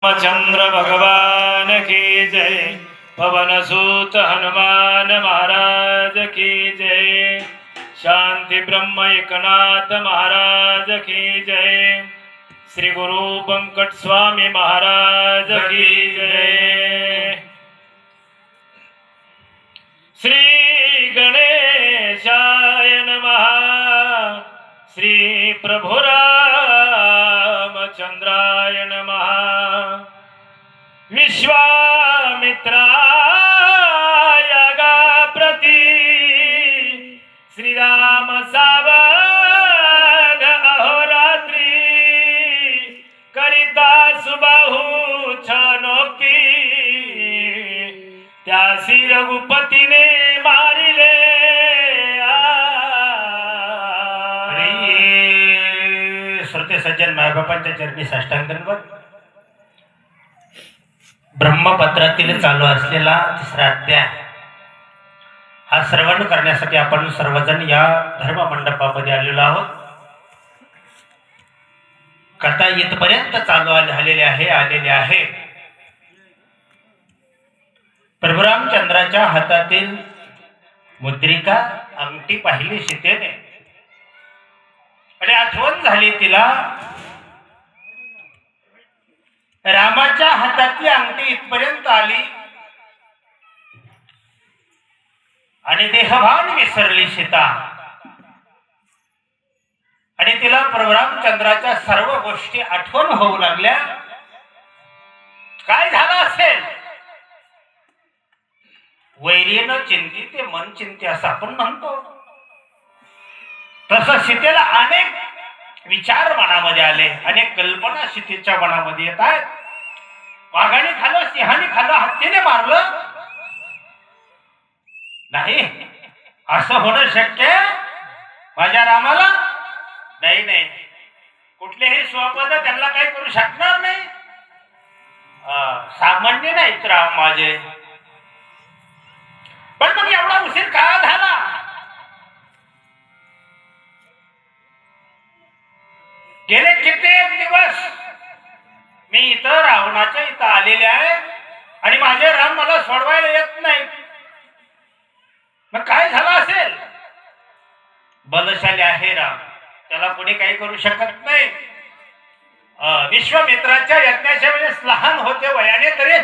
चंद्र भगवान की जय। पवन सूत हनुमान महाराज की जय। शांति ब्रह्म एकनाथ महाराज की जय। श्री गुरु पंकट स्वामी महाराज की जय। श्री गणेशाय नमः। श्री प्रभु रामचंद्राय नमः। विश्वामित्रायागा प्रति श्रीराम सावध अहोरात्री। करिता सुबाहु छनोक्ती त्यासी रघुपतीने मारिले। श्रोते सज्जन मायबापांच्या चरणी साष्टांग दंडवत। ब्रह्मपत्रातील चालू असलेला तिसरा अध्याय हा श्रवण करण्यासाठी आपण सर्वजण या धर्म मंडपामध्ये आलेलो आहोत। कथा इथपर्यंत चालू आलेले आहे। प्रभू रामचंद्राच्या हातातील मुद्रिका अंगठी पाहिली सीतेने आणि आठवण झाली तिला रामाच्या हातातली अंगठी इथपर्यंत आली आणि देहभान विसरली सीता आणि तिला प्रभू रामचंद्राच्या सर्व गोष्टी आठवण होऊ लागल्या। काय झालं असेल? वैरीनं चिंती ते मन चिंते असं आपण म्हणतो, तसं सीतेला अनेक विचार मनामध्ये आले, अनेक कल्पना सीतेच्या मनामध्ये येत आहेत। वाघाने खाल्लं, सिंहाने खाल्लं, हत्तीने मारलं नाही, असं होणं शक्य माझ्या रामाला नाही। कुठलेही स्वपद त्यांना काही करू शकणार नाही। सामान्य नाहीत राम माझे। पण मग एवढा उशीर का झाला? गेले कित्येक दिवस मी इथं रावणाच्या इथं आलेले आहे आणि माझे राम मला सोडवायला येत नाही। मग काय झालं असेल? बलशाली आहे राम, त्याला कोणी काही करू शकत नाही। विश्वामित्राच्या यज्ञाच्या वेळेस लहान होते वयाने, तरी